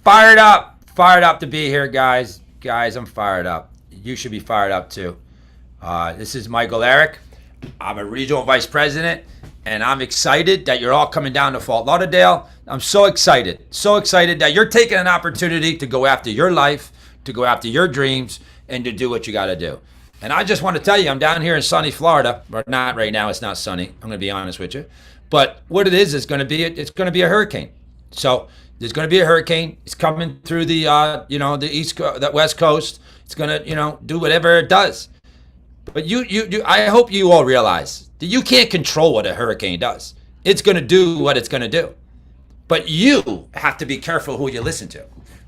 Fired up to be here, guys. Guys, I'm fired up. You should be fired up too. This is Michael Eric. I'm a regional vice president, and I'm excited that you're all coming down to Fort Lauderdale. I'm so excited that you're taking an opportunity to go after your life, to go after your dreams, and to do what you got to do. And I just want to tell you, I'm down here in sunny Florida, but not right now. It's not sunny. I'm going to be honest with you. But what it is going to be, it's going to be a hurricane. So there's going to be a hurricane. It's coming through the, the West Coast. It's going to, do whatever it does. But I hope you all realize that you can't control what a hurricane does. It's going to do what it's going to do. But you have to be careful who you listen to.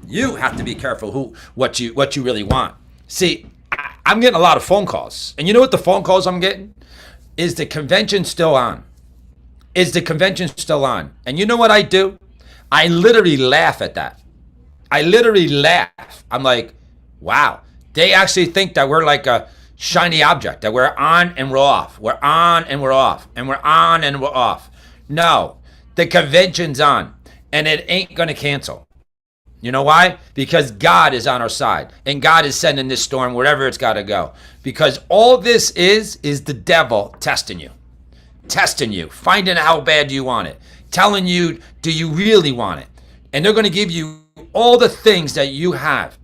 You have to be careful what you really want. See, I'm getting a lot of phone calls. And you know what the phone calls I'm getting? Is the convention still on? Is the convention still on? And you know what I do? I literally laugh at that. I literally laugh. I'm like, wow. They actually think that we're like a shiny object, that we're on and we're off. We're on and we're off. And we're on and we're off. No, the convention's on. And it ain't going to cancel. You know why? Because God is on our side. And God is sending this storm wherever it's got to go. Because all this is the devil testing you. Testing you. Finding out how bad you want it. Telling you, do you really want it? And they're going to give you all the things that you have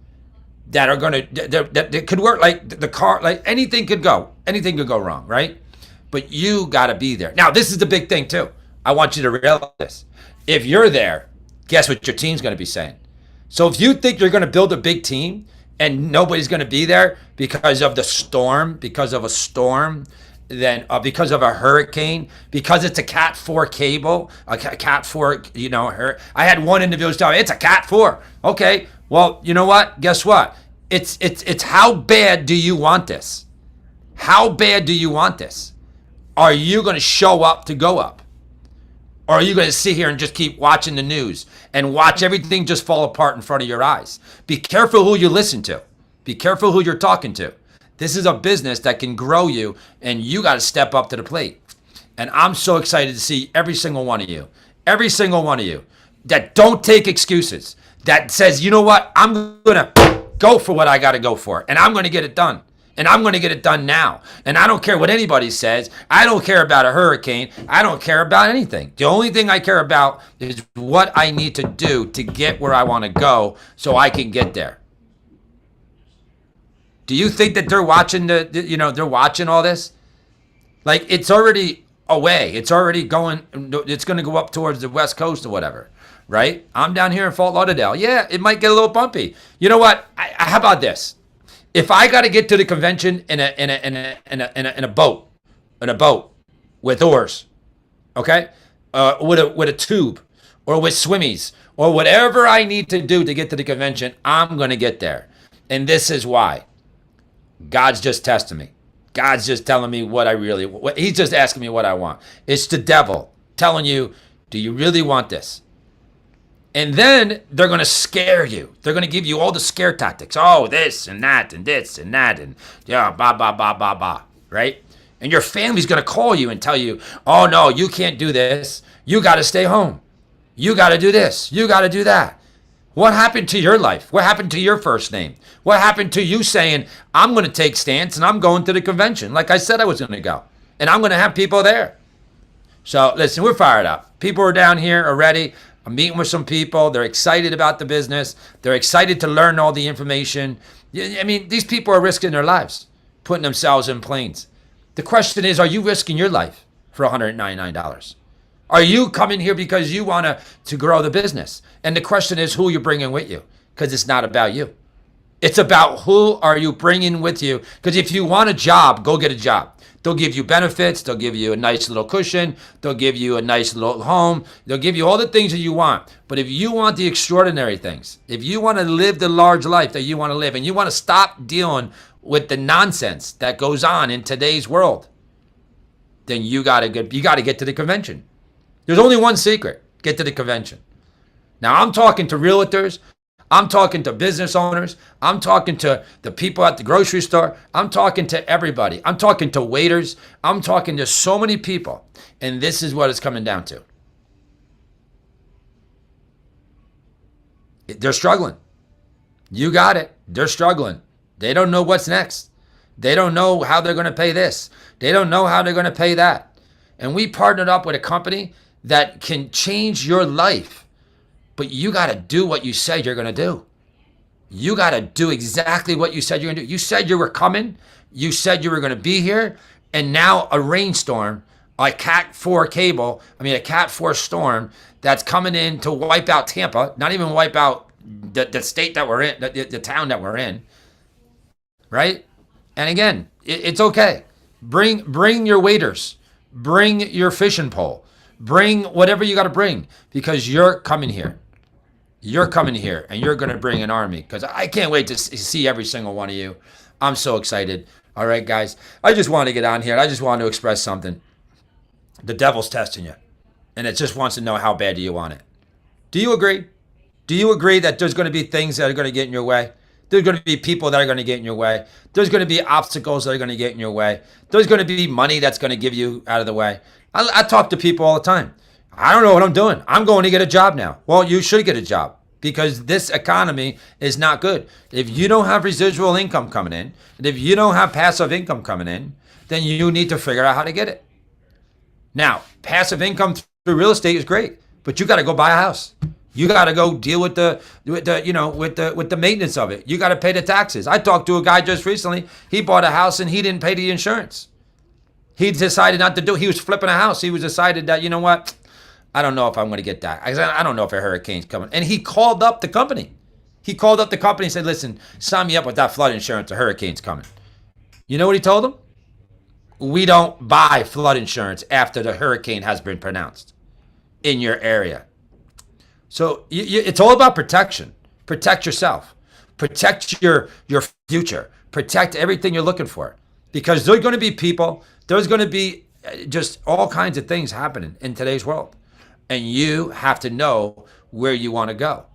that are going to, that could work, like the car, like anything could go. Anything could go wrong, right? But you got to be there. Now, this is the big thing too. I want you to realize this. If you're there, guess what your team's going to be saying? So if you think you're going to build a big team and nobody's going to be there because of the storm, because of a storm, then because of a hurricane, because it's a Cat 4 cable, a Cat 4, I had one individual tell me, it's a Cat 4. Okay, well, you know what? Guess what? It's how bad do you want this? How bad do you want this? Are you going to show up to go up? Or are you going to sit here and just keep watching the news and watch everything just fall apart in front of your eyes? Be careful who you listen to. Be careful who you're talking to. This is a business that can grow you, and you got to step up to the plate. And I'm so excited to see every single one of you that don't take excuses, that says, you know what, I'm going to go for what I got to go for, and I'm going to get it done. And I'm going to get it done now. And I don't care what anybody says. I don't care about a hurricane. I don't care about anything. The only thing I care about is what I need to do to get where I want to go so I can get there. Do you think that they're watching they're watching all this? Like, it's already away. It's already going, it's going to go up towards the West Coast or whatever, right? I'm down here in Fort Lauderdale. Yeah, it might get a little bumpy. You know what? How about this? If I got to get to the convention in a boat with oars, okay, with a tube, or with swimmies, or whatever I need to do to get to the convention, I'm going to get there. And this is why. God's just testing me. God's just telling me he's just asking me what I want. It's the devil telling you, do you really want this? And then they're going to scare you. They're going to give you all the scare tactics. Oh, this and that and this and that and yeah, blah, blah, blah, blah, blah, right? And your family's going to call you and tell you, oh, no, you can't do this. You got to stay home. You got to do this. You got to do that. What happened to your life? What happened to your first name? What happened to you saying, I'm going to take stance and I'm going to the convention like I said I was going to go. And I'm going to have people there. So listen, we're fired up. People are down here already. I'm meeting with some people. They're excited about the business. They're excited to learn all the information. I mean, these people are risking their lives, putting themselves in planes. The question is, are you risking your life for $199? Are you coming here because you want to grow the business? And the question is, who you're bringing with you? Because it's not about you. It's about who are you bringing with you. Because if you want a job, go get a job. They'll give you benefits. They'll give you a nice little cushion. They'll give you a nice little home. They'll give you all the things that you want. But if you want the extraordinary things, if you want to live the large life that you want to live, and you want to stop dealing with the nonsense that goes on in today's world, then you got to get to the convention. There's only one secret. Get to the convention. Now, I'm talking to realtors. I'm talking to business owners. I'm talking to the people at the grocery store. I'm talking to everybody. I'm talking to waiters. I'm talking to so many people. And this is what it's coming down to. They're struggling. You got it. They're struggling. They don't know what's next. They don't know how they're going to pay this. They don't know how they're going to pay that. And we partnered up with a company that can change your life. But you got to do what you said you're going to do. You got to do exactly what you said you're going to do. You said you were coming. You said you were going to be here. And now a rainstorm, a Cat 4 a Cat 4 storm that's coming in to wipe out Tampa, not even wipe out the state that we're in, the town that we're in, right? And again, it's okay. Bring your waders. Bring your fishing pole. Bring whatever you got to bring because you're coming here. You're coming here and you're going to bring an army because I can't wait to see every single one of you. I'm so excited. All right, guys. I just want to get on here. I just want to express something. The devil's testing you, and it just wants to know how bad do you want it. Do you agree? Do you agree that there's going to be things that are going to get in your way? There's going to be people that are going to get in your way. There's going to be obstacles that are going to get in your way. There's going to be money that's going to give you out of the way. I talk to people all the time. I don't know what I'm doing. I'm going to get a job now. Well, you should get a job because this economy is not good. If you don't have residual income coming in, and if you don't have passive income coming in, then you need to figure out how to get it. Now, passive income through real estate is great, but you got to go buy a house. You got to go deal with the maintenance of it. You got to pay the taxes. I talked to a guy just recently. He bought a house and he didn't pay the insurance. He decided not to do it. He was flipping a house. He was decided that, you know what? I don't know if I'm going to get that. I don't know if a hurricane's coming. And he called up the company. He called up the company and said, listen, sign me up with that flood insurance. A hurricane's coming. You know what he told them? We don't buy flood insurance after the hurricane has been pronounced in your area. So it's all about protection. Protect yourself. Protect your future. Protect everything you're looking for. Because there's going to be people, there's going to be just all kinds of things happening in today's world. And you have to know where you want to go.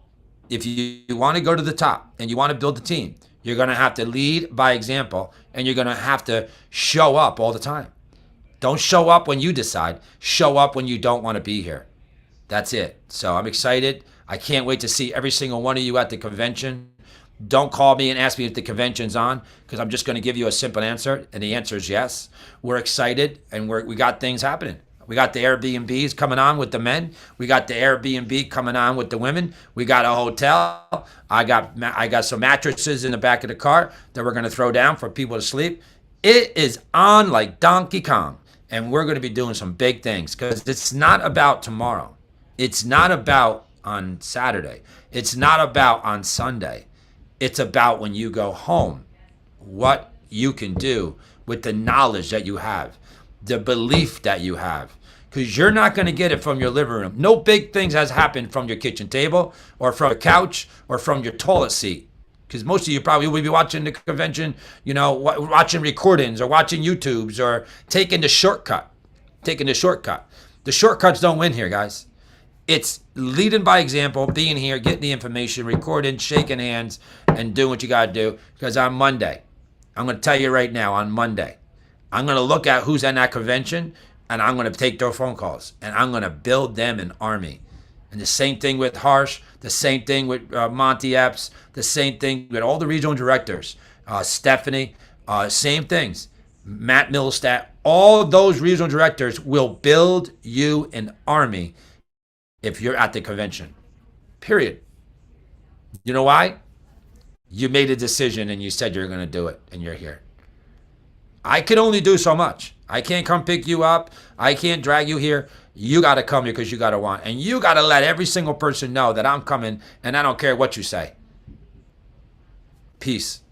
If you want to go to the top and you want to build a team, you're going to have to lead by example, and you're going to have to show up all the time. Don't show up when you decide. Show up when you don't want to be here. That's it. So I'm excited. I can't wait to see every single one of you at the convention. Don't call me and ask me if the convention's on, because I'm just going to give you a simple answer, and the answer is yes. We're excited, and we got things happening. We got the Airbnbs coming on with the men. We got the Airbnb coming on with the women. We got a hotel. I got some mattresses in the back of the car that we're going to throw down for people to sleep. It is on like Donkey Kong, and we're going to be doing some big things because it's not about tomorrow. It's not about on Saturday. It's not about on Sunday. It's about when you go home, what you can do with the knowledge that you have, the belief that you have, because you're not going to get it from your living room. No big things has happened from your kitchen table or from a couch or from your toilet seat, because most of you probably will be watching the convention, watching recordings or watching YouTubes or taking the shortcut. The shortcuts don't win here, guys. It's leading by example, being here, getting the information, recording, shaking hands, and doing what you got to do. Because on Monday, I'm going to tell you right now, on Monday, I'm going to look at who's at that convention, and I'm going to take their phone calls, and I'm going to build them an army. And the same thing with Harsh, the same thing with Monty Epps, the same thing with all the regional directors, Stephanie, same things. Matt Millstat, all those regional directors will build you an army if you're at the convention, period. You know why? You made a decision and you said you're going to do it, and you're here. I can only do so much. I can't come pick you up. I can't drag you here. You got to come here because you got to want. And you got to let every single person know that I'm coming, and I don't care what you say. Peace.